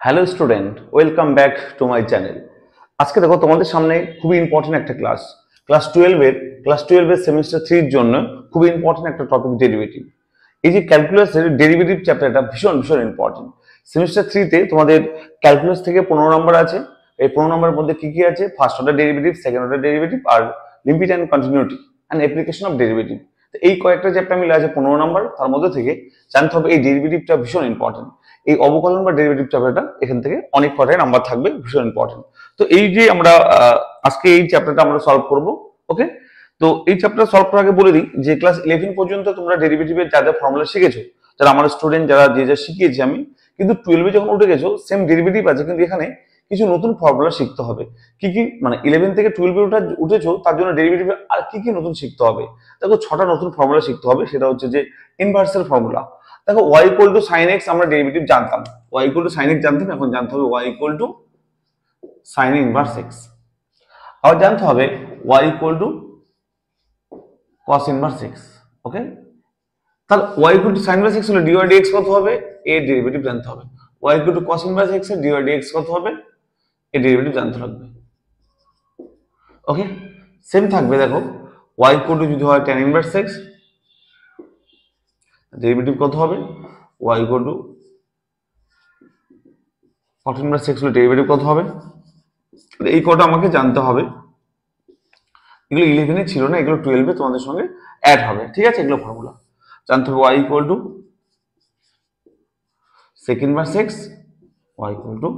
Hello student, welcome back to my channel. আজকে দেখো তোমাদের সামনে খুবই ইম্পর্টেন্ট একটা ক্লাস টুয়েলভের সেমিস্টার 3-র জন্য খুবই ইম্পর্টেন্ট একটা টপিক ডেরিভেটিভ। এই যে ক্যালকুলাসের ডেরিভেটিভ চ্যাপ্টারটা ভীষণ ভীষণ ইম্পর্টেন্ট। সেমিস্টার 3-তে তোমাদের ক্যালকুলাস থেকে 15 নম্বর আছে। এই 15 নম্বরের মধ্যে কি কি আছে? First order derivative, second order derivative আর limit and continuity and application of derivative. এই কয়েকটা চ্যাপ্টার মিলে আছে 15 নম্বর। তার মধ্যে থেকে জানতে হবে এই ডেরিভেটিভটা ভীষণ ইম্পর্টেন্ট। এই অবকলন বা ডেরিভেটিভ চ্যাপ্টারটা এখান থেকে অনেক কটাই নাম্বার থাকবে, ভীষণ ইম্পর্টেন্ট। তো এই যে আমরা আজকে এই চ্যাপ্টারটা আমরা সলভ করব। ওকে, তো এই চ্যাপ্টার সলভ করার আগে বলে দিই যে ক্লাস 11 পর্যন্ত তোমরা ডেরিভেটিভের যা যা ফর্মুলা শিখেছো, যারা আমার স্টুডেন্ট, যারা যে যা শিখিয়েছি আমি, কিন্তু 12-এ যখন উঠে গেছো সেম ডেরিভেটিভ আছে, কিন্তু এখানে কিছু নতুন ফর্মুলা শিখতে হবে। কি কি মানে 11 থেকে 12-এ উঠেছো তার জন্য ডেরিভেটিভ আর কি কি নতুন শিখতে হবে? দেখো 6টা নতুন ফর্মুলা শিখতে হবে। সেটা হচ্ছে যে ইনভার্সাল ফর্মুলা। দেখো y equal two sin x আমরা ডেরিভেটিভ জানতাম, y equal two sin x জানতাম, এখন জানতে হবে y equal two sin inverse x। আবার জানতে হবে y equal two cos inverse x। ওকে, তাহলে y equal two sin inverse x হলে dy dx কত হবে? এর ডেরিভেটিভ জানতে হবে। y equal two cos inverse x এর dy dx কত হবে? এর ডেরিভেটিভ জানতে লাগবে। ওকে, সেম থাকবে। দেখো y ইকুয়াল টু যদি হয় tan ইনভার্স x, ডেরিভেটিভ কত হবে? y equal two cot inverse x হলে ডেরিভেটিভ কত হবে? এই কটা আমাকে জানতে হবে। এগুলো 11-এ ছিল না, এগুলো 12-এ তোমাদের সঙ্গে অ্যাড হবে। ঠিক আছে, এগুলো ফর্মুলা জানতে হবে। y equal two sec inverse x, y equal two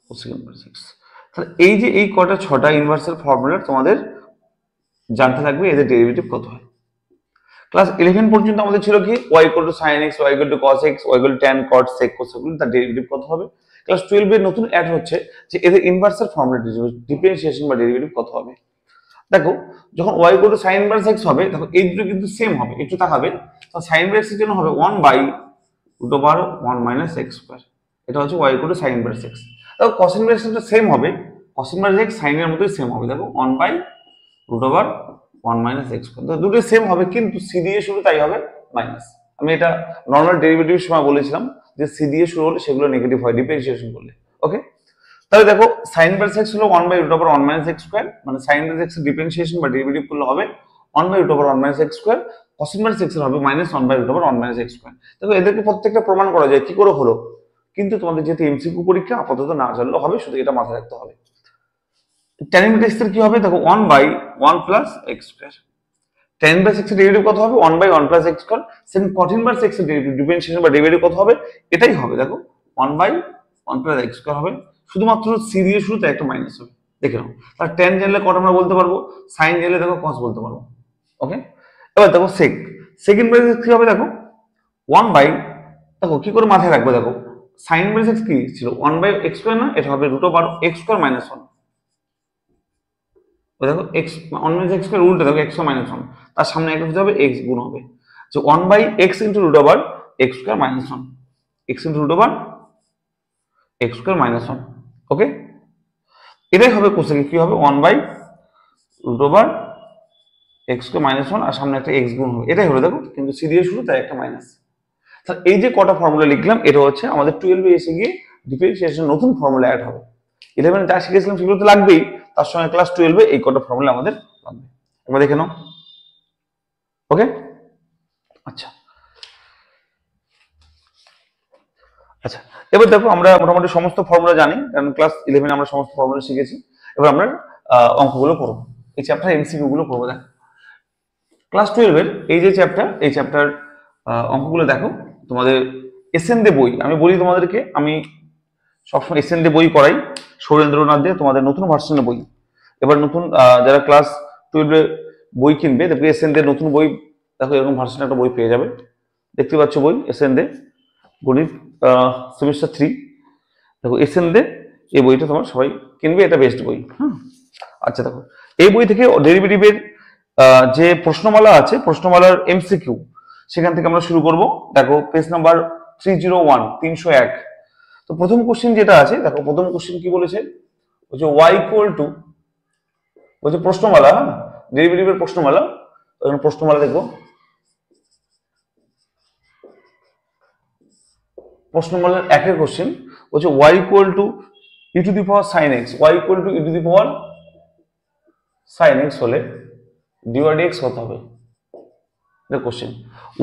cosec inverse x। তাহলে এই যে এই কটা 6টা ইনভার্সাল ফর্মুলা তোমাদের জানতে লাগবে, এদের ডেরিভেটিভ কত হয়। ক্লাস 11 পর্যন্ত আমাদের ছিল কি y equal two sin x, y equal two cos x, y equal two tan cot sec cosec, তার ডেরিভেটিভ কত হবে। ক্লাস 12 এর নতুন অ্যাড হচ্ছে যে এদের ইনভার্সাল ফর্মুলা ডিফারেন্সিয়েশন বা ডেরিভেটিভ কত হবে। দেখো যখন y equal two sin inverse x হবে, দেখো এই দুটো কিন্তু সেম হবে। একটু তাকাবে, তো sin ইনভার্স x এর জন্য হবে 1/√1 মাইনাস x স্কয়ার। এটা হচ্ছে y equal two sin inverse x। দেখো cos ইনভার্স x টা সেম হবে, cos ইনভার্স x sin এর মতোই সেম হবে। দেখো 1/√1 মাইনাস x স্কয়ার, তো দুটো সেম হবে, কিন্তু c দিয়ে শুরু, তাই হবে মাইনাস। আমি এটা নরমাল ডেরিভেটিভের সময় বলেছিলাম যে c দিয়ে শুরু হলে সেগুলো নেগেটিভ হয় ডিফারেন্সিয়েশন করলে। ওকে, তাহলে দেখো sin ইনভার্স x হলো 1/√1 মাইনাস x স্কয়ার, মানে sin ইনভার্স x এর ডিফারেন্সিয়েশন বা ডেরিভেটিভ করলে হবে 1/√1 minus x square. cos inverse x এর হবে -1/√1 মাইনাস x স্কয়ার। দেখো এদেরকে প্রত্যেকটা প্রমাণ করা যায় কি করে হলো, কিন্তু তোমাদের যেহেতু এমসিকিউ পরীক্ষা, আপাতত না জানলেও হবে, শুধু এটা মাথায় রাখতে হবে। tan ইনভার্স x এর কি হবে? দেখো 1/1 plus x square. tan inverse x এর ডেরিভেটিভ কত হবে? 1/1 plus x square. Same cot inverse x এর ডিফারেন্সিয়েশন বা ডেরিভেটিভ কত হবে? এটাই হবে। দেখো 1/1 প্লাস x স্কয়ার হবে, শুধুমাত্র c দিয়ে শুরু, তাই একটা মাইনাস হবে। দেখে নাও, তার tan জানলে cot আমরা বলতে পারবো, sin জানলে দেখো cos বলতে পারবো। ওকে, এবার দেখো sec ইনভার্স x কি হবে? দেখো 1/, দেখো কি করে মাথায় রাখবো, দেখো sin ইনভার্স x কি ছিল? 1/x স্কয়ার না, এটা হবে √x স্কয়ার মাইনাস 1। দেখো x 1 মাইনাস x স্কয়ার উল্টে, দেখো x মাইনাস 1, তার সামনে একটা হতে হবে x গুণ হবে, যে 1/x into √x square minus 1, x into √x square minus 1। ওকে, এটাই হবে কোসেকে কি হবে? 1/√x স্কয়ার মাইনাস 1, আর সামনে একটা x গুণ হবে, এটাই হলো। দেখো কিন্তু c দিয়ে শুরু, তাই একটা মাইনাস। তাহলে এই যে কটা ফর্মুলা লিখলাম, এটা হচ্ছে আমাদের 12-এ এসে গিয়ে ডিফারেন্সিয়েশন নতুন ফর্মুলা অ্যাড হবে। 11-এ যা শিখেছিলাম সেগুলো তো লাগবেই, তার সঙ্গে ক্লাস 12-এ এই কটা ফর্মুলা আমাদের লাগবে। একবার দেখে নাও। ওকে, আচ্ছা আচ্ছা, এবার দেখো আমরা মোটামুটি সমস্ত ফর্মুলা জানি, কারণ ক্লাস 11-এ আমরা সমস্ত ফর্মুলা শিখেছি। এবার আমরা অঙ্কগুলো করবো, এই চ্যাপ্টার এমসিকিউ গুলো করবো। দেখো ক্লাস 12-এর এই যে চ্যাপ্টার, এই চ্যাপ্টার অঙ্কগুলো দেখো তোমাদের এসএন দে বই। আমি বলি তোমাদেরকে, আমি সবসময় এসএন দে বই করাই, সৌরেন্দ্রনাথ দে, তোমাদের নতুন ভার্সনের বই। এবার নতুন যারা ক্লাস 12-এ বই কিনবে, দেখবে এসএন দে নতুন বই, দেখো এরকম ভার্সনের একটা বই পেয়ে যাবে। দেখতে পাচ্ছ বই এসএন দে গণিত সেমিস্টার 3। দেখো এসএন দে, এই বইটা তোমার সবাই কিনবে, এটা বেস্ট বই। হ্যাঁ, আচ্ছা দেখো এই বই থেকে ডেরিভেটিভের যে প্রশ্নমালা আছে, প্রশ্নমালার এমসিকিউ, সেখান থেকে আমরা শুরু করব। দেখো পেজ নাম্বার 301, 301। তো প্রথম কোশ্চেন যেটা আছে, দেখো প্রথম কোশ্চেন কি বলেছে, বলছে y ইকুয়াল টু, বলছে প্রশ্নমালা, হ্যাঁ ডেরিভেটিভের প্রশ্নমালা। প্রশ্নমালা দেখবো, প্রশ্ন নম্বর 1 এর কোশ্চেন বলছে y equal two e to the power sin x, y equal two e to the power sin x হলে dy dx কত হবে? এটা question.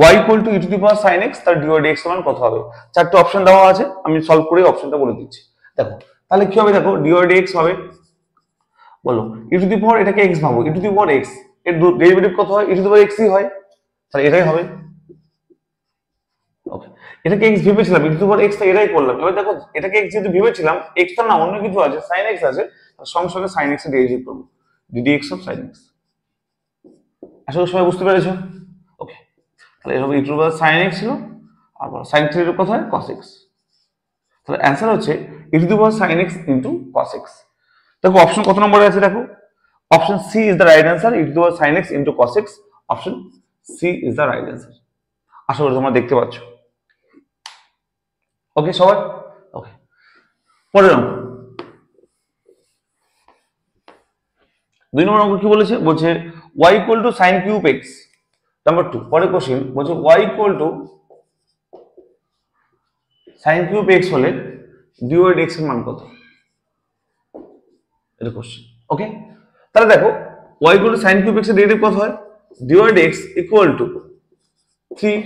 y equal two e to the power sin x, তার dy dx সমান কত হবে? চারটি option দেওয়া আছে, আমি সলভ করে অপশনটা বলে দিচ্ছি। দেখো তাহলে কি হবে, দেখো dy dx হবে, বলো e টু দি পাওয়ার, এটাকে x ভাবো, e to the power x, এর ডেরিভেটিভ কত হয়? e to the power x ই হয়, তাহলে এটাই হবে। ওকে, এটাকে x ভেবেছিলাম, e to the power x, তাই এটাই করলাম। এবার দেখো এটাকে x যেহেতু ভেবেছিলাম, x তো না অন্য কিছু আছে, sin x আছে, সঙ্গে সঙ্গে sin x এর ডেরিভেটিভ করব, ddx অফ sin x। আসলে সবাই বুঝতে পেরেছো? ওকে, তাহলে এর হবে e to the power sin x ছিল, আর sin x এর কত হয়? cos x। তাহলে অ্যানসার হচ্ছে e to the power sin x into cos x। দেখো অপশন কত নম্বরে আছে, দেখো option C is the right answer, e to the power sin x into cos x, option C is the right answer. আশা করি তোমরা দেখতে পাচ্ছ। ওকে সবাই? ওকে, পরের অঙ্ক 2 নম্বর অঙ্ক কি বলেছে? বলছে y equal two sin cube x। Number 2, পরের কোশ্চেন বলছে y equal two sin cube x হলে dy dx এর মান কত? এটা কোশ্চেন। ওকে, তাহলে দেখো y equal two sin cube x এর ডেরিভেটিভ কত হয়? dy dx equal two 3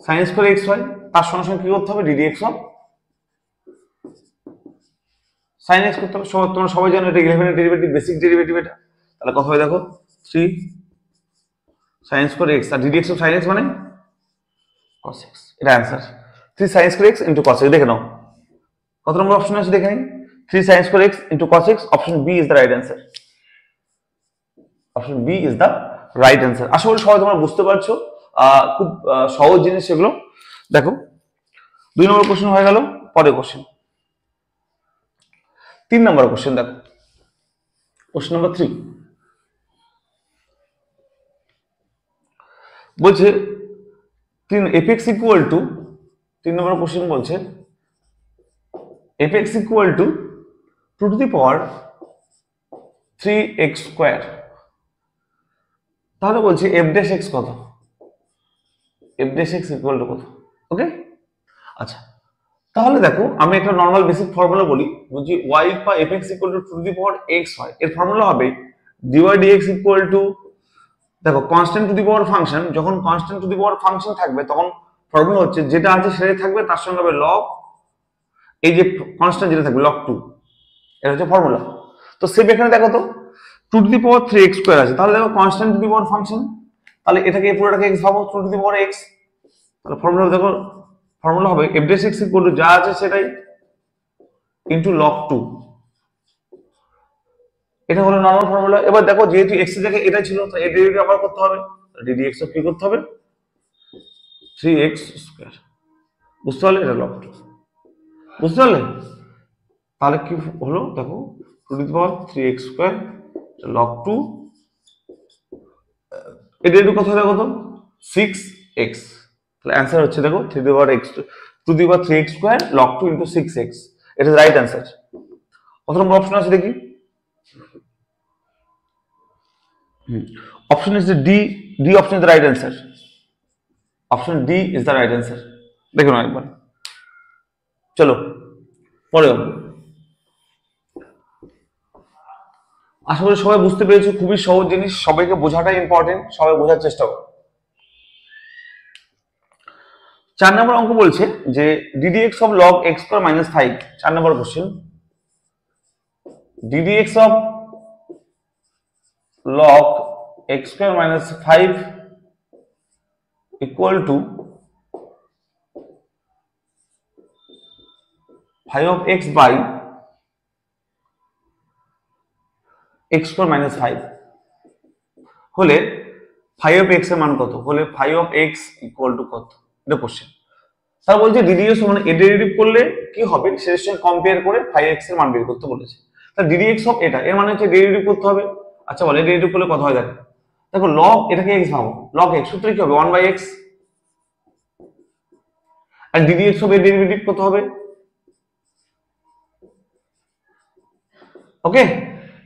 sin square x হয়, তার সঙ্গে সঙ্গে কি করতে হবে? ddx অফ sin x করতে হবে। তোমরা সবাই জানো এটা 11 এর ডেরিভেটিভ, বেসিক ডেরিভেটিভ এটা। তাহলে কত হয় দেখো 3 sin স্কয়ার x, আর ddx অফ sin x মানে cos x। এটা answer, 3 sin square x into cos x। দেখে নাও কত নম্বর অপশন আছে, দেখে নিন, 3 sin square x into cos x, option B is the right answer. Option B is the right answer. আশা করি সবাই তোমরা বুঝতে পারছো, খুব সহজ জিনিস সেগুলো। দেখো 2 নম্বর কোশ্চেন হয়ে গেল, পরের কোশ্চেন 3 নম্বর কোশ্চেন। দেখো কোশ্চেন নাম্বার 3 বলছে fx ইকুয়াল টু, 3 নম্বর কোশ্চেন বলছে fx equal to 2 to the power 3x square. তাহলে বলছি f ড্যাশ x কত? f dash x equal to কত? ওকে, আচ্ছা তাহলে দেখো আমি একটা নরমাল বেসিক ফর্মুলা বলি, বলছি y বা fx equal to 2 to the power x হয়, এর ফর্মুলা হবে dy dx ইকুয়াল টু, দেখো constant to the power function, যখন constant to the power function থাকবে তখন ফর্মুলা হচ্ছে যেটা আছে সেটাই থাকবে, তার সঙ্গে হবে লগ, এই যে কনস্ট্যান্ট যেটা থাকবে log 2, এটা হচ্ছে ফর্মুলা। তো সেম এখানে দেখো তো 2 to the power 3x square আছে, তাহলে দেখো constant to the power function, তাহলে এটাকে পুরোটাকে x ভাবো, 2 টু দি পাওয়ার x। তাহলে ফর্মুলা দেখো, ফর্মুলা হবে f dash x equal to যা আছে সেটাই ইনটু log 2। এটা হলো নরমাল ফর্মুলা। এবার দেখো যেহেতু x এর জায়গায় এটা ছিল, তো এর ডেরিভেটিভ আবার করতে হবে, ddx অফ কি করতে হবে? 3x square. বুঝতে পারলে? এটা log 2, বুঝতে পারলে? তাহলে কি হলো দেখো 2 to the power 3x square log 2, এর ডেরিভেটিভ কত হয় দেখো তো 6x। তাহলে অ্যানসার হচ্ছে দেখো 3 two the power x, 2 to the power 3x square log 2 into 6x। এটা রাইট অ্যানসার। কত নম্বর অপশন আছে দেখি? Option is the D option is the right answer. Option D is the right answer. দেখুন একবার, চলো পরে অঙ্ক। আশা করি সবাই বুঝতে পেরেছো, খুবই সহজ জিনিস, সবাইকে বোঝাটা ইম্পর্টেন্ট, সবাই বোঝার চেষ্টা করো। 4 নম্বর অঙ্ক বলছে যে ddx of log x square minus 5, 4 number question, ddx of log x square minus 5 equal to 5 of x by x square minus 5 হলে 5 of x এর মান কত? হলে 5 of x equal to কত? এটা কোশ্চেন। তার বলছে ddx মানে এর ডেরিভেটিভ করলে কি হবে সেটার সঙ্গে কম্পেয়ার করে 5x এর মান বের করতে বলেছে। তাহলে ddx অফ এটা, এর মানে হচ্ছে ডেরিভেটিভ করতে হবে। আচ্ছা বলে ডেরিভেটিভ করলে কত হয় দেখো, দেখো log এটাকে x ভাবো, log x সূত্রে কি হবে 1/x, আর ddx অফ এর ডেরিভেটিভ কত হবে? ওকে,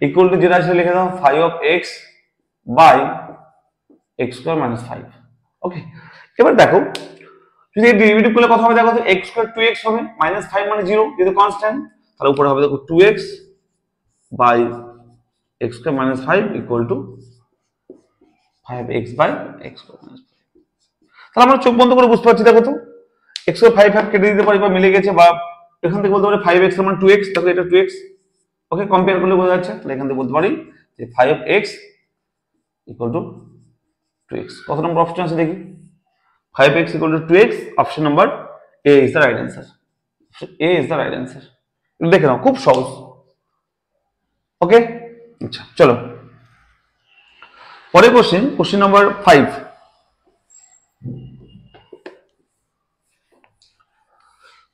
ইকুয়াল টু যেটা আছে লিখে দাও 5 of x by x square minus 5। ওকে, এবার দেখো যদি এর ডেরিভেটিভ করলে কত হবে দেখো তো, x স্কয়ার 2x হবে, -5 মানে 0, যেহেতু কনস্ট্যান্ট, তাহলে উপরে হবে দেখো 2x by x square -5 equal to 5x by x square -5। তাহলে আমরা চোখ বন্ধ করে বুঝতে পারছি দেখো তো, x স্কয়ার 5 কেটে দিতে পারি বা মিলে গেছে, বা এখান থেকে বলতে পারি 5x সমান 2x, দেখো এটা 2x, ওকে, কম্পেয়ার করলে বোঝা যাচ্ছে। তাহলে এখান থেকে বলতে পারি যে 5x ইকুয়াল টু 2x। কত নম্বর অপশন আছে দেখি, 5x equal to 2x, option number A is the right answer. A is the right answer. দেখে নাও, খুব সহজ। ওকে, আচ্ছা চলো পরের কোশ্চেন নাম্বার 5।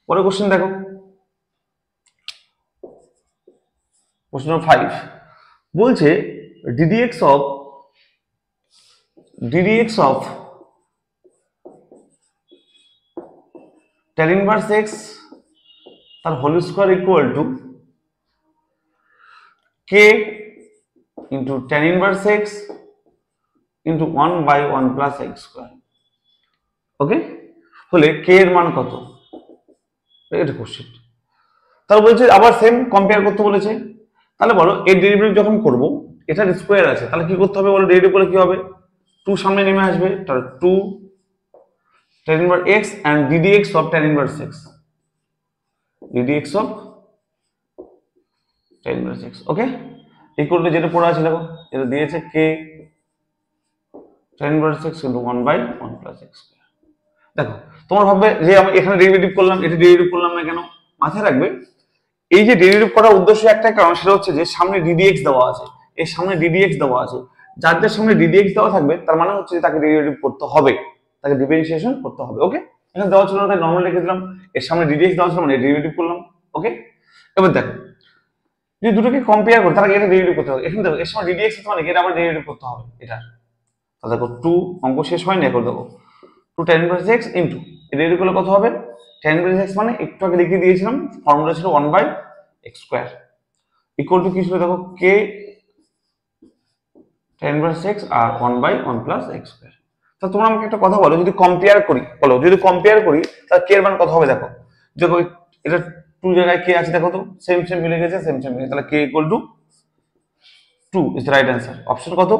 পরের কোশ্চেন দেখো, কোশ্চেন নাম্বার 5 বলছে ddx of tan inverse x তার whole square equal to k into tan inverse x into 1/1 plus x square. Okay, হলে k এর মান কত, এটা কোশ্চেন। তাহলে বলছে আবার সেম কম্পেয়ার করতে বলেছে। তাহলে বলো এর ডেরিভেটিভ যখন করব, এটার স্কয়ার আছে, তাহলে কি করতে হবে বলো, ডেরিভেটিভ করলে কি হবে, 2 সামনে নেমে আসবে, তাহলে 2 tan inverse x and ddx of tan inverse x, ddx of tan inverse x, okay, equal to যেটা পড়া আছে দেখো, এটা দিয়েছে k tan inverse x into 1/1 plus x square. দেখো তোমরা ভাববে যে আমি এখানে ডেরিভেটিভ করলাম, এটা ডেরিভেটিভ করলাম না কেন, মাথায় রাখবে এই যে ডেরিভেটিভ করার উদ্দেশ্য একটাই কারণ, সেটা হচ্ছে যে সামনে ddx দেওয়া আছে, এর সামনে ddx দেওয়া আছে, যাদের সামনে ddx দেওয়া থাকবে তার মানে হচ্ছে যে তাকে ডেরিভেটিভ করতে হবে, তাকে ডিফারেন্সিয়েশন করতে হবে। ওকে, এখানে দেওয়া ছিল না তাই নরমাল রেখে দিলাম, এর সামনে ddx দেওয়া ছিল মানে ডেরিভেটিভ করলাম। ওকে, এবার দেখো যদি দুটোকে কম্পেয়ার করি তাহলে এটা ডেরিভেটিভ করতে হবে, এখানে দেখো এর সময় ddx মানে এটা আবার ডেরিভেটিভ করতে হবে এটা। তাহলে দেখো 2 অঙ্ক শেষ হয়নি, এখন দেখো 2 tan inverse x ইনটু এটা ডেরিভেটিভ করলে কত হবে, tan inverse x মানে একটু আগে লিখে দিয়েছিলাম, ফর্মুলা ছিল 1/x স্কয়ার ইকুয়াল টু কি ছিল দেখো, k tan inverse x আর 1/1 প্লাস x স্কয়ার। তাহলে তোমরা আমাকে একটা কথা বলো, যদি কম্পেয়ার করি, বলো যদি কম্পেয়ার করি তাহলে k এর মান কত হবে, দেখো দেখো এটা 2 জায়গায় k আছে, দেখো তো সেম সেম মিলে গেছে, সেম সেম মিলে, তাহলে k equal to 2 is the right answer. Option কত,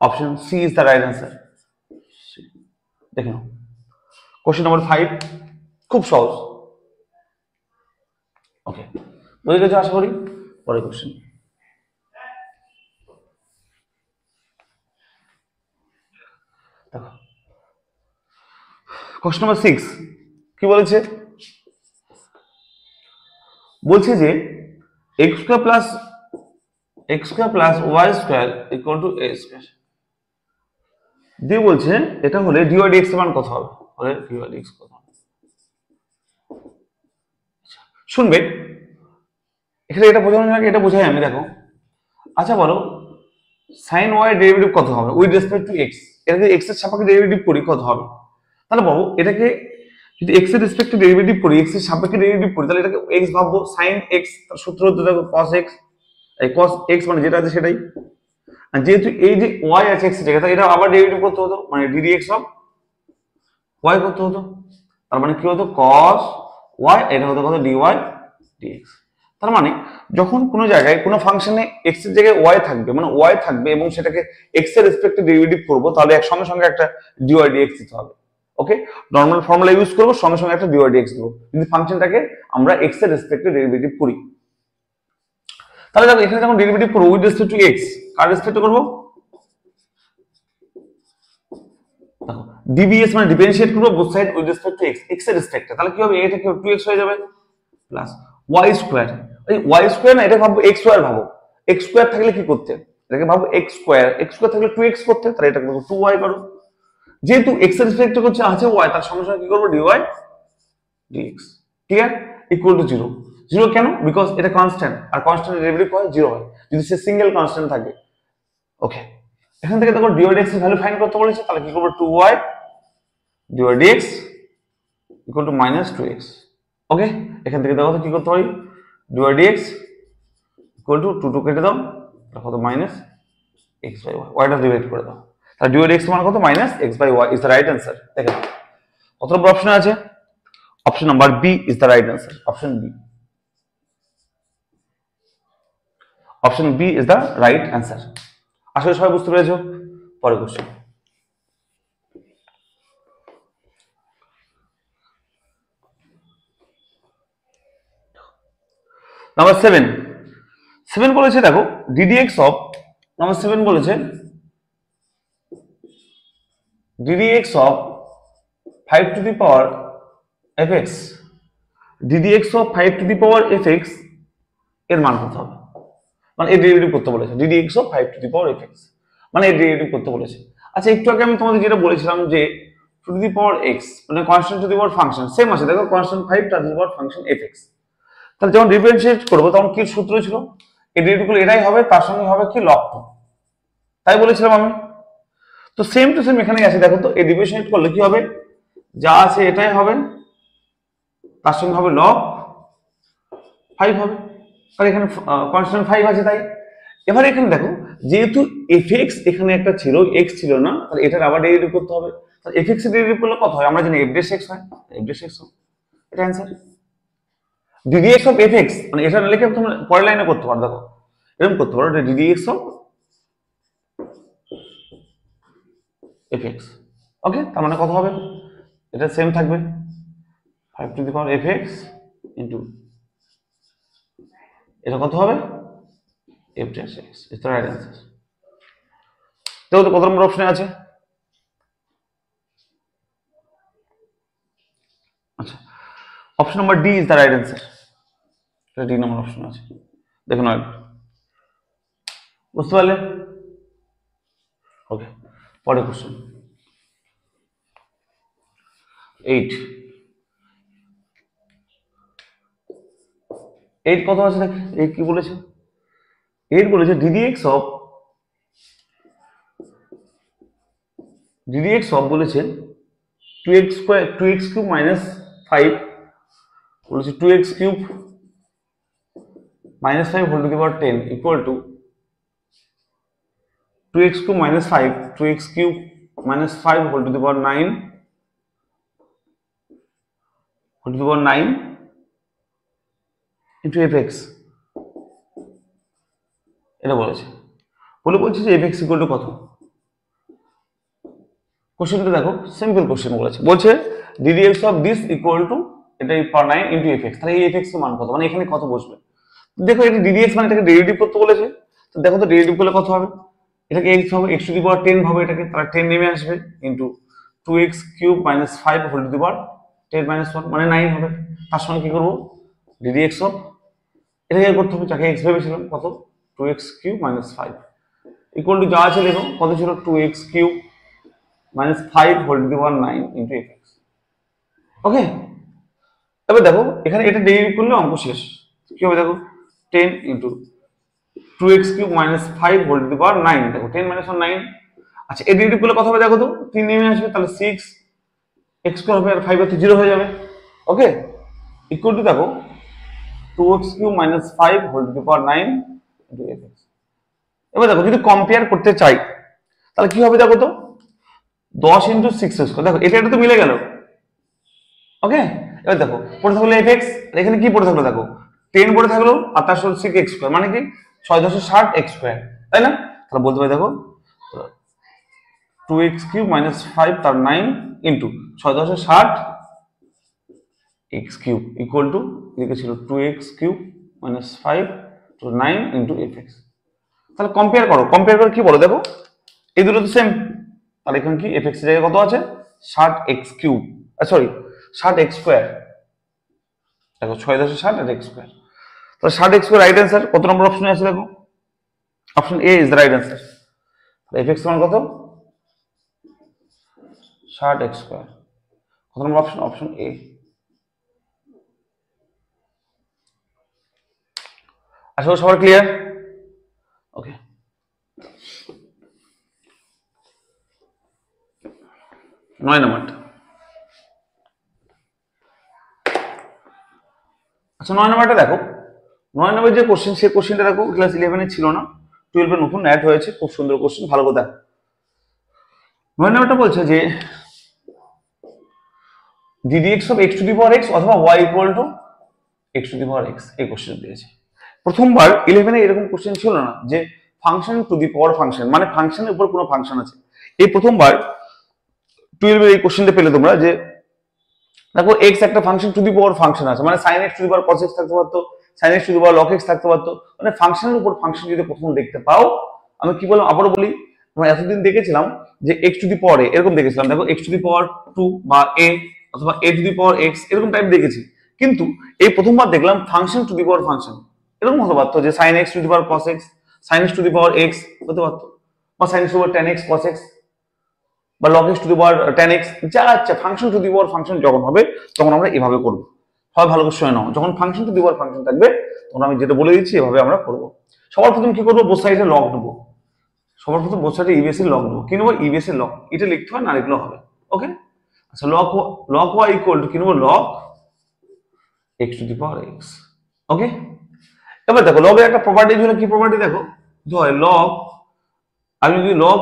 option C is the right answer. দেখে নাও কোশ্চেন নাম্বার 5, খুব সহজ। ওকে, বুঝে গেছো আশা করি। পরের কোশ্চেন, দেখো কোশ্চেন নাম্বার 6 কি বলেছে, বলছে যে x square plus y square equal to a square দিয়ে বলছে এটা হলে dy dx এর মান কত হবে, হলে dy dx কত হবে। শুনবে এখানে এটা বোঝানোর আগে এটা বোঝাই আমি, দেখো আচ্ছা বলো sin y এর ডেরিভেটিভ কত হবে উইথ রেসপেক্ট টু x, এটাকে x এর সাপেক্ষে ডেরিভেটিভ করি কত হবে। তাহলে বাবু এটাকে যদি x এর রেসপেক্টে ডেরিভেটিভ করি, x এর সাপেক্ষে ডেরিভেটিভ করি, তাহলে এটাকে x ভাববো, sin x তার সূত্র হচ্ছে দেখো cos x, এই cos x মানে যেটা আছে সেটাই, আর যেহেতু এই যে y আছে x এর জায়গায়, তাহলে এটা আবার ডেরিভেটিভ করতে হতো, মানে ddx অফ y করতে হতো, তার মানে কি হতো cos y, এটা হতো কত dy dx। তার মানে যখন কোনো জায়গায় কোনো ফাংশনে x এর জায়গায় y থাকবে, মানে y থাকবে এবং সেটাকে x এর রেসপেক্টে ডেরিভেটিভ করব, তাহলে এক সঙ্গে সঙ্গে একটা dy dx দিতে হবে। ওকে, নরমাল ফর্মুলা ইউজ করব, সঙ্গে সঙ্গে একটা dy dx দেব যদি ফাংশনটাকে আমরা x এর রেসপেক্টে ডেরিভেটিভ করি। তাহলে দেখো এখানে যখন ডেরিভেটিভ করব উইথ রেসপেক্ট টু x, কার রেসপেক্টে করব, দেখো dbs মানে ডিফারেন্সিয়েট করব both side with respect to x, x এর রেসপেক্টে, তাহলে কি হবে, এটা কি 2x হয়ে যাবে প্লাস y স্কয়ার, এই y স্কয়ার না, এটা ভাবো x স্কয়ার, ভাবো x স্কয়ার থাকলে কি করতে, এটাকে ভাবো x স্কয়ার থাকলে 2x করতে, তাহলে এটা করব 2y করো, যেহেতু x এর রেসপেক্টে করছে আছে y, তার সঙ্গে সঙ্গে কি করব dy dx, clear, equal to 0। 0 কেন, বিকজ এটা কনস্ট্যান্ট, আর কনস্ট্যান্টের ডেরিভেটিভ হয় 0 হয় যদি সে সিঙ্গেল কনস্ট্যান্ট থাকে। ওকে, এখান থেকে দেখো dy dx এর ভ্যালু ফাইন্ড করতে বলেছে, তাহলে কি করব 2y dy dx equal two -2x। ওকে, এখান থেকে দেখো তো কি করতে পারি, dy dx ইকুয়াল টু 2 কেটে দাও, কত -x/y, yটা ডিভাইড করে দাও, তাহলে dy dx মান কত -x/y is the right answer. দেখো কত নম্বর অপশন আছে? Option number B is the right answer. Option B, option B is the right answer. আসলে সবাই বুঝতে পেরেছো? পরে কোশ্চেন। নাম্বার 7 বলেছে, দেখো ddx অফ, নাম্বার 7 বলেছে ddx of 5 two the power fx, ddx of 5 two the power fx এর মান কত হবে? মানে এর ডেরিভেটিভ করতে বলেছে, ddx of 5 two the power fx, মানে এর ডেরিভেটিভ করতে বলেছে। আচ্ছা, একটু আগে আমি তোমাদের যেটা বলেছিলাম যে টু দি পাওয়ার x মানে constant to the power function same আছে, দেখো constant 5 two the power function fx, তাহলে যখন ডিফারেন্সিয়েট করবো তখন কি সূত্র ছিল? এই ডেরিভেটিভ এটাই হবে, তার সঙ্গে হবে কি লগ টু, তাই বলেছিলাম আমি। তো সেম টু সেম এখানে আছে, দেখো তো এই ডিফারেন্সিয়েট করলে কি হবে? যা আছে এটাই হবে, তার সঙ্গে হবে লগ 5 হবে, কারণ এখানে কনস্ট্যান্ট 5 আছে তাই। এবার এখানে দেখো যেহেতু fx এখানে একটা ছিল, x ছিল না, তাহলে এটার আবার ডেরিভেটিভ করতে হবে। তাহলে fx এর ডেরিভেটিভ করলে কত হয়? আমরা জানি f ড্যাশ x হয়, f ড্যাশ x হয়, এটা অ্যানসার। ddx অফ fx মানে এটা না লিখে তোমরা পরের লাইনে করতে পারো, দেখো এরকম করতে পারো, ddx অফ fx। ওকে, তার মানে কত হবে? এটা সেম থাকবে 5 two the power fx into এটা কত হবে? f dash x is the right answer. দেখো তো কত নম্বর অপশনে আছে? আচ্ছা, option number D is the right answer. এটা ডি নম্বর অপশন আছে, দেখুন একবার, বুঝতে পারলে? ওকে, পরের কোশ্চেন 8 কত আছে দেখ, 8 কি বলেছে? 8 বলেছে ddx অফ বলেছে 2x square 2x cube minus 5 বলেছে 2x cube minus 5 whole to the power 10 equal to 2x cube minus 5 2x cube minus 5 whole to the power 9 whole to the power 9 into fx, এটা বলেছে। বলছে যে fx equal to কত? কোশ্চেনটা দেখো, simple question বলেছে, বলছে ddx of this equal to এটা পাওয়ার 9 into fx, তাহলে এই fx এর মান কত? মানে এখানে কত বসবে? দেখো এটা ddx মানে এটাকে ডেরিভেটিভ করতে বলেছে, তো দেখো তো ডেরিভেটিভ করলে কত হবে? এটাকে x হবে, x টু দি পাওয়ার 10 হবে, এটাকে তার 10 নেমে আসবে into 2x cube minus 5 whole to the power 10 minus 1 মানে 9 হবে। তার সঙ্গে কি করব? ddx অফ এটাকে করতে হবে, যাকে x ভেবেছিলাম কত? 2x cube minus 5 equal two যা আছে দেখো কত ছিল? 2x cube minus 5 whole to the power 9 into fx। Okay, এবার দেখো এখানে এটা ডেরিভেটিভ করলে অঙ্ক শেষ। কি হবে দেখো? 10 into 2x cube minus 5 whole to the power 9, দেখো 10 মাইনাস 1 9। আচ্ছা, এই ডেরিভেটিভ করলে কত হবে দেখো তো? 3 নেমে আসবে, তাহলে 6 x স্কয়ার হবে আর 5 আর 0 হয়ে যাবে। ওকে, ইকুয়াল টু দেখো 2x cube minus 5 whole to the power 9 into fx। এবার দেখো যদি কম্পেয়ার করতে চাই তাহলে কি হবে দেখো তো? 10 ইনটু 6 স্কয়ার, দেখো এটা তো মিলে গেল। ওকে, এবার দেখো পড়ে থাকলো fx, এখানে কি পড়ে থাকলো দেখো 10 পড়ে থাকলো আর তার সাথে 6x স্কয়ার, মানে কি 6 10 60 x স্কয়ার, তাই না? তাহলে বলতে পারি দেখো 2x কিউব মাইনাস 5 তার 9 into 6 10 60 x cube equal to এদিকে ছিল 2x কিউব মাইনাস 5 তো 9 ইনটু fx। তাহলে কম্পেয়ার করো, কম্পেয়ার করে কি বলো দেখো এই দুটো তো সেম, তাহলে এখানে কি fx এর জায়গায় কত আছে? 60x cube, sorry 60x square, দেখো 6 10 60 আর x স্কয়ার, তাহলে 60x স্কয়ার রাইট অ্যান্সার। কত নম্বর অপশনে আছে দেখো? Option A is the right answer. fx মান কত? 60x square. কত নম্বর অপশন? Option A. আশা করি সবার ক্লিয়ার। ওকে, 9 নম্বরটা। আচ্ছা 9 নম্বরটা দেখো, 9 নম্বর যে কোশ্চেন সেই কোশ্চেনটা দেখো ক্লাস 11 এ ছিল না, 12 এ নতুন অ্যাড হয়েছে, খুব সুন্দর কোশ্চেন, ভালো করে দেখো। 9 নম্বরটা বলছে যে ddx of x to the power x অথবা y equal to x to the power x, এই কোশ্চেন দিয়েছে। প্রথমবার 11 এ এরকম কোশ্চেন ছিল না যে function two the power function, মানে ফাংশনের উপর কোনো ফাংশন আছে। এই প্রথমবার 12 এর এই কোশ্চেনটা পেলে তোমরা যে দেখো এক্স একটা function two the power function আছে, মানে sin x to the power cos x থাকতে পারতো, sin x to the power log x থাকতে পারতো, মানে ফাংশনের উপর ফাংশন যদি প্রথম দেখতে পাও, আমি কি বললাম আবারও বলি, আমরা এতদিন দেখেছিলাম যে x to the power a এরকম দেখেছিলাম, দেখো x টু দি পাওয়ার 2 বা a অথবা a two the power x এরকম টাইপ দেখেছি, কিন্তু এই প্রথমবার দেখলাম function two the power function. এরকম হতে পারতো যে sin x to the power cos x, sin x to the power x হতে পারতো, বা sin x to the power tan x cos x, বা log x to the power tan x, যা আচ্ছা function two the power function যখন হবে তখন আমরা এভাবে করব। সবাই ভালো করে শুনে নাও, যখন function two the power function থাকবে তখন আমি যেটা বলে দিচ্ছি এভাবে আমরা করব। সবার প্রথম কি করবো, বোথ সাইডে লগ নেবো, সবার প্রথম বোথ সাইডে ইবিএস এর লগ নেবো। কি নেবো, ইবিএস এর লগ, এটা লিখতে হয় না লিখলেও হবে। ওকে, আচ্ছা লগ ওয়াই ইকুয়াল টু কি নেবো, log x to the power x. Okay, এবার দেখো লগের একটা প্রপার্টি হলো, কি প্রপার্টি দেখো, ধর লগ, আমি যদি log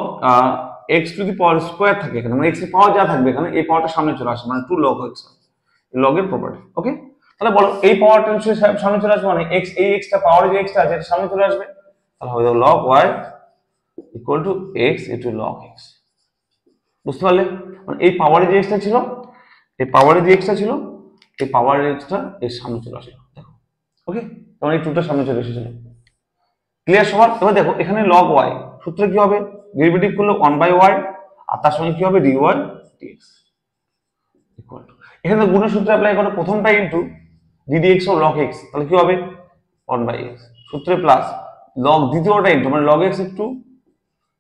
x to the power square থাকে এখানে, মানে এক্স এর পাওয়ার যা থাকবে এখানে এই পাওয়ারটা সামনে চলে আসে, মানে 2 log এক্স, লগের প্রপার্টি। ওকে, তাহলে বলো এই পাওয়ারটা সামনে চলে আসবে, মানে এক্স, এই এক্সটা পাওয়ারে যে এক্সটা আছে এটা সামনে চলে আসবে, তাহলে হবে log Y equal to X into log X. বুঝতে পারলে, মানে এই পাওয়ারে যে এক্সটা ছিল, এই পাওয়ারে যে এক্সটা ছিল, এই পাওয়ারের এক্সটা এর সামনে চলে আসলো, দেখো। ওকে, তখন এই টুটা সামনে চলে এসেছিল। ক্লিয়ার সবার? এবার দেখো এখানে লগ ওয়াই সূত্র কি হবে, ডেরিভেটিভ করলে 1/y আর তার সঙ্গে কি হবে dy dx ইকুয়াল টু, এখানে গুণের সূত্র অ্যাপ্লাই করো, প্রথমটা into ddx of log x, তাহলে কি হবে 1/x সূত্রে প্লাস লগ দ্বিতীয়টা ইনটু মানে log x একটু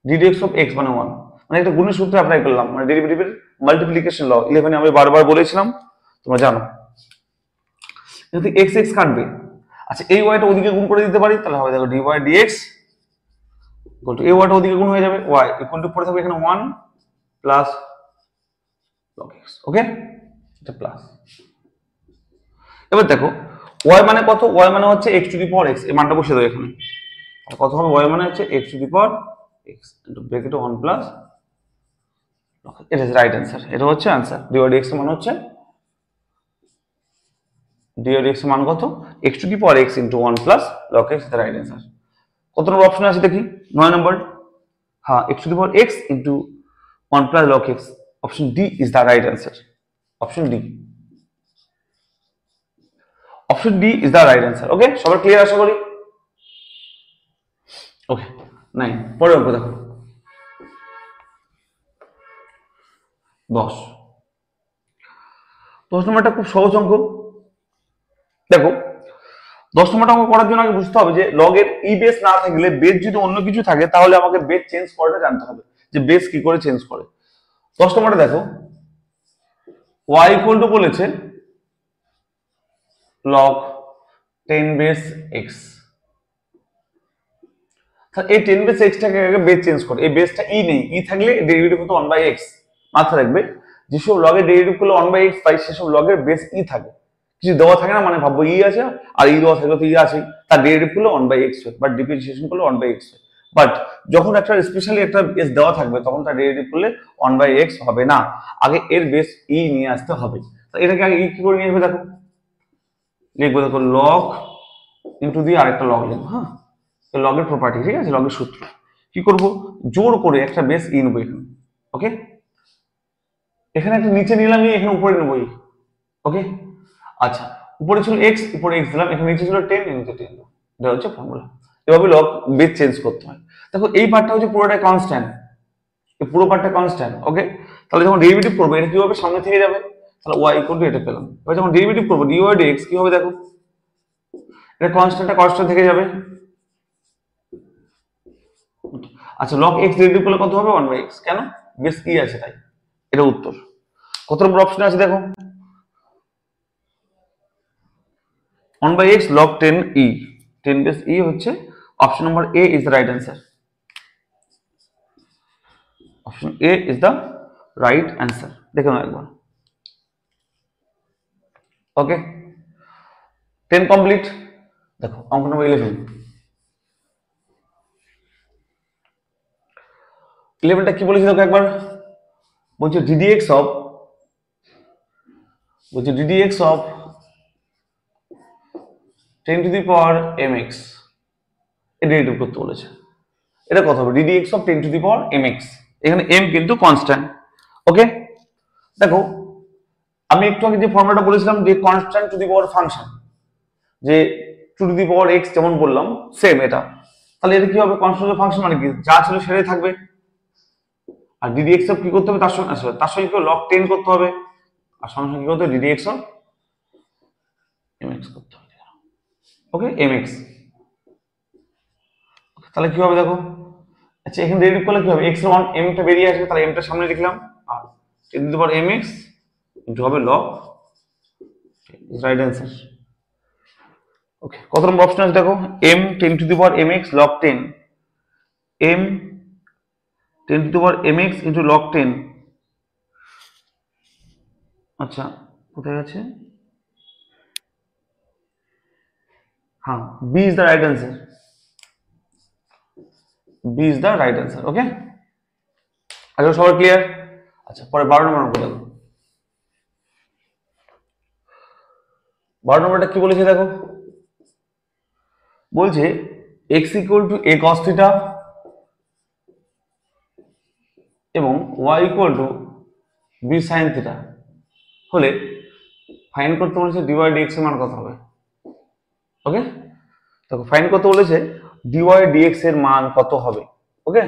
ddx অফ x মানে 1, মানে একটা গুণের সূত্র অ্যাপ্লাই করলাম, মানে ডেরিভেটিভের মাল্টিপ্লিকেশন ল। 11 এ আমি বারবার বলেছিলাম, তোমরা জানো। যদি x x কাটবে, আচ্ছা এই ওয়াইটা ওদিকে গুণ করে দিতে পারি, তাহলে হবে দেখো dy dx ইকুয়াল টু এই ওয়াইটা ওদিকে গুণ হয়ে যাবে, y ইকুয়াল টু পড়ে থাকবে এখানে 1 প্লাস log x। ওকে, এটা প্লাস। এবার দেখো y মানে কত, y মানে হচ্ছে x to the power x, এই মানটা বসিয়ে দাও এখানে, আর কত হবে y মানে হচ্ছে x to the power x into ব্র্যাকেটে 1 প্লাস, এটা ইজ রাইট অ্যানসার, এটা হচ্ছে অ্যানসার। dy dx এর মান হচ্ছে, dy dx এর মান কত, x to the power x into 1 plus log x, এটা রাইট অ্যানসার। কত নম্বর অপশন আছে দেখি, 9 নম্বর। হ্যাঁ, x to the power x into 1 plus log x, option D is the right answer, option D, option D is the right answer. Okay, সবার clear আশা করি। ওকে, নাই পরে অঙ্ক দেখো 10 নম্বরটা খুব সহজ অঙ্ক। দেখো 10 নম্বরটা অঙ্ক করার জন্য আগে বুঝতে হবে যে লগের ই বেস না থাকলে, বেস যদি অন্য কিছু থাকে তাহলে আমাকে বেস চেঞ্জ করাটা জানতে হবে, যে বেস কি করে চেঞ্জ করে। 10 নম্বরটা দেখো, y ইকুয়াল টু বলেছে log 10 বেস x, এই 10 বেস x টাকে আগে বেস চেঞ্জ করে, এই বেসটা ই নেই, ই থাকলে ডেরিভেটিভ হতো 1/x। মাথায় রাখবে যেসব লগের ডেরিভেটিভ করলে 1/x পাই সেসব লগের বেস ই থাকে, কিছু দেওয়া থাকে না, মানে ভাববো ই আছে আর ই দেওয়া থাকলে তো ই আছে, তার ডেরিভেটিভ করলে 1/x হয়, বাট ডিফারেন্সিয়েশন করলে 1/x হয়। বাট যখন একটা স্পেশালি একটা বেস দেওয়া থাকবে তখন তার ডেরিভেটিভ করলে 1/x হবে না, আগে এর বেস ই নিয়ে আসতে হবে। তো এটাকে আগে ই কি করে নিয়ে আসবে, দেখো লিখবো, দেখো লগ ইনটু দিয়ে আরেকটা লগ লিখবো। হ্যাঁ, লগের প্রপার্টি, ঠিক আছে, লগের সূত্র কি করব, জোর করে একটা বেস ই নেবো এখানে। ওকে, এখানে একটা নিচে নিলাম, এখানে উপরে নেবো। ওকে, আচ্ছা উপরে ছিল x, উপরে x দিলাম, এখানে নিচে ছিল 10, নিচে 10 দিলাম, এটা হচ্ছে ফর্মুলা। এভাবে লগ বেস চেঞ্জ করতে হয়। দেখো এই পার্টটা হচ্ছে পুরোটা কনস্ট্যান্ট, এই পুরো পার্টটা কনস্ট্যান্ট। ওকে, তাহলে যখন ডেরিভেটিভ করবো এটা কি হবে, সামনে থেকে যাবে, তাহলে y ইকুয়াল টু এটা পেলাম। এবার যখন ডেরিভেটিভ করবো dy dx কি হবে, দেখো এটা কনস্ট্যান্টটা কনস্ট্যান্ট থেকে যাবে। আচ্ছা log x ডেরিভেটিভ করলে কত হবে, 1/x, কেন, বেস ই আছে তাই, এটা উত্তর। কত নম্বর অপশন আছে দেখো, 1/x log 10 e, 10 বেস ই হচ্ছে option number A is the right answer, option A is the right answer. দেখে নাও একবার। ওকে, 10 কমপ্লিট। দেখো অঙ্ক নম্বর 11টা কি বলেছি দেখো একবার, বলছে ddx অফ বলছে ddx of 10 to the power mx এটা ডেরিভেটিভ করতে বলেছে। এটা কত হবে ddx of 10 to the power mx, এখানে m কিন্তু কনস্ট্যান্ট। ওকে, দেখো আমি একটু আগে যে ফর্মুলাটা বলেছিলাম যে constant to the power function, যে to to the power x যেমন বললাম সেম এটা, তাহলে এটা কি হবে কনস্ট্যান্ট ফাংশন মানে কি যা ছিল সেটাই থাকবে। আর ddx অফ কি করতে হবে তার সঙ্গে আসলে তার সঙ্গে কি log 10 করতে হবে, আর সঙ্গে সঙ্গে কি করতে হবে ddx অফ mx করতে হবে। ওকে mx, তাহলে কি হবে দেখো, আচ্ছা এখানে ডেরিভেটিভ করলে কি হবে x এর মান m টা বেরিয়ে আসবে, তাহলে m টা সামনে লিখলাম আর 10 to the power mx into হবে log, is right answer. Okay, কত নম্বর অপশন আছে দেখো, m 10 to the power mx log 10, m 10 to the power mx into log 10। আচ্ছা কোথায় আছে, হ্যাঁ b is the right answer, b is the right answer. Okay, আচ্ছা সবাই ক্লিয়ার। আচ্ছা পরে 12 নম্বর অঙ্ক দেখো, 12 নম্বরটা কি বলেছে দেখো, বলছে x equal to a cos theta এবং y equal two b sin theta হলে ফাইন্ড করতে বলেছে dy dx এর মান কত হবে। ওকে, দেখো ফাইন্ড করতে বলেছে dy dx এর মান কত হবে। ওকে,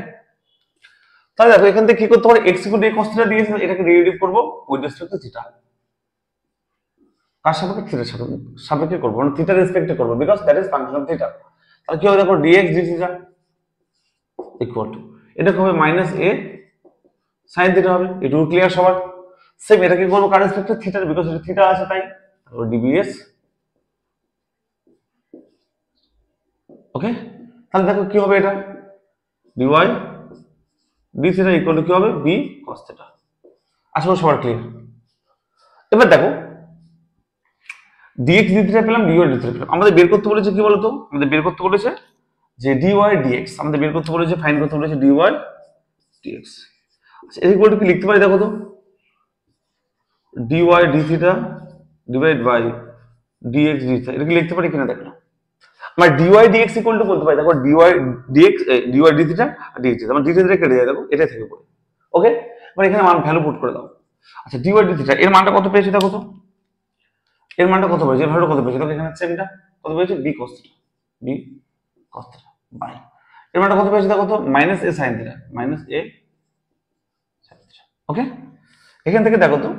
তাহলে দেখো এখান থেকে কি করতে পারে, x equal to a cos theta দিয়েছে, এটাকে ডেরিভেটিভ করব উইথ রেসপেক্ট টু থিটা, কার সাপেক্ষে থিটার সাপেক্ষে করব, মানে থিটার রেসপেক্টে করব because that is function of theta. তাহলে কি হবে দেখো dx d theta equal to এটা হবে মাইনাস a sin থিটা হবে, এটুকু ক্লিয়ার সবার। সেম এটাকে করব কার রেসপেক্টে থিটার, বিকজ এটা থিটা আছে তাই, তারপর dbs। ওকে, তাহলে দেখো কি হবে এটা dy d theta equal to কি হবে b cos থিটা। আশা করি সবার ক্লিয়ার। এবার দেখো dx d থিটা পেলাম, dy d থিটা পেলাম, আমাদের বের করতে বলেছে কি বলতো, আমাদের বের করতে বলেছে যে dy dx, আমাদের বের করতে বলেছে ফাইন্ড করতে বলেছে dy dx। আচ্ছা এই ইকুয়াল টু কি লিখতে পারি দেখো তো, dy d theta divide by dx d theta, এটা কি লিখতে পারি কিনা দেখো, মানে dy dx ইকুয়াল টু বলতে পারি দেখো dy dx dy d theta আর dx মানে d থিটা কেটে যায় দেখো এটাই থেকে পড়ে। ওকে, মানে এখানে মান ভ্যালু পুট করে দাও। আচ্ছা dy d থিটা এর মানটা কত পেয়েছি দেখো তো, এর মানটা কত পেয়েছি, এর ভ্যালুটা কত পেয়েছি দেখো, এখানে সেমটা কত পেয়েছি b cos theta, b cos theta by এর মানটা কত পেয়েছি দেখো তো minus a sin theta, minus a sin theta. Okay, এখান থেকে দেখো তো,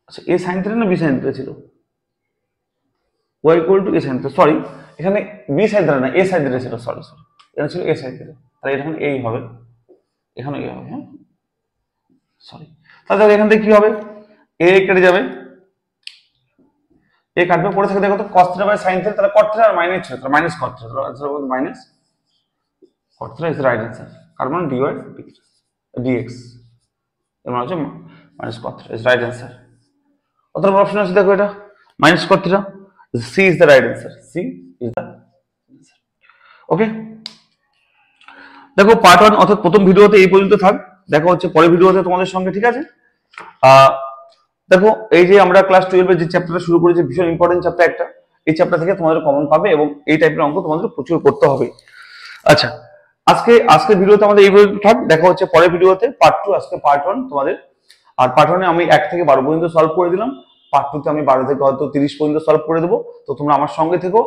আচ্ছা a sin থিটা না b sin থিটা ছিল, y equal to a sin theta, sorry এখানে b sin থিটা না a sin থিটা ছিল, সরি সরি এটা ছিল a sin থিটা, তাহলে এটা এখন a হবে, এখানে a হবে, হ্যাঁ সরি। তাহলে দেখো এখান থেকে কি হবে a কেটে যাবে, a কাটবে, পড়ে থাকে দেখো তো cos theta by sin theta, তাহলে cot থিটা আর মাইনাস ছিল, তাহলে মাইনাস cot থিটা, তাহলে आंसर হবে minus cot theta is right answer. কার মান dy dx এর মান হচ্ছে minus cot theta is right answer. কত নম্বর অপশন আছে দেখো, এটা minus cot theta, c is the right answer, c is the answer. Okay, দেখো পার্ট 1 অর্থাৎ প্রথম ভিডিওতে এই পর্যন্ত থাক, দেখা হচ্ছে পরের ভিডিওতে তোমাদের সঙ্গে, ঠিক আছে। দেখো এই যে আমরা ক্লাস 12 এর যে চ্যাপ্টারটা শুরু করেছি ভীষণ ইম্পর্টেন্ট চ্যাপ্টার একটা, এই চ্যাপ্টার থেকে তোমাদের কমন পাবে এবং এই টাইপের অঙ্ক তোমাদের প্রচুর করতে হবে। আচ্ছা আজকে ভিডিওতে আমাদের এই পর্যন্ত থাক, দেখা হচ্ছে পরের ভিডিওতে পার্ট 2, আজকে পার্ট 1 তোমাদের। আর পার্ট 1 এ আমি 1 থেকে 12 পর্যন্ত সলভ করে দিলাম, পার্ট 2 তে আমি 12 থেকে হয়তো 30 পর্যন্ত সলভ করে দেবো। তো তোমরা আমার সঙ্গে থেকো,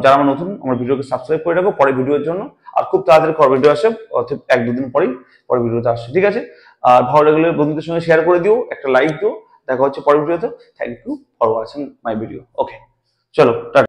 যারা আমার নতুন আমার ভিডিওকে সাবস্ক্রাইব করে রাখো পরের ভিডিওর জন্য। আর খুব তাড়াতাড়ি পরের ভিডিও আসে, অর্থাৎ 1-2 দিন পরেই পরের ভিডিওতে আসছে, ঠিক আছে। আর ভালো লাগলে বন্ধুদের সঙ্গে শেয়ার করে দিও, একটা লাইক দিও। দেখা হচ্ছে পরের ভিডিওতে। Thank you for watching my video. Okay চলো টাটা।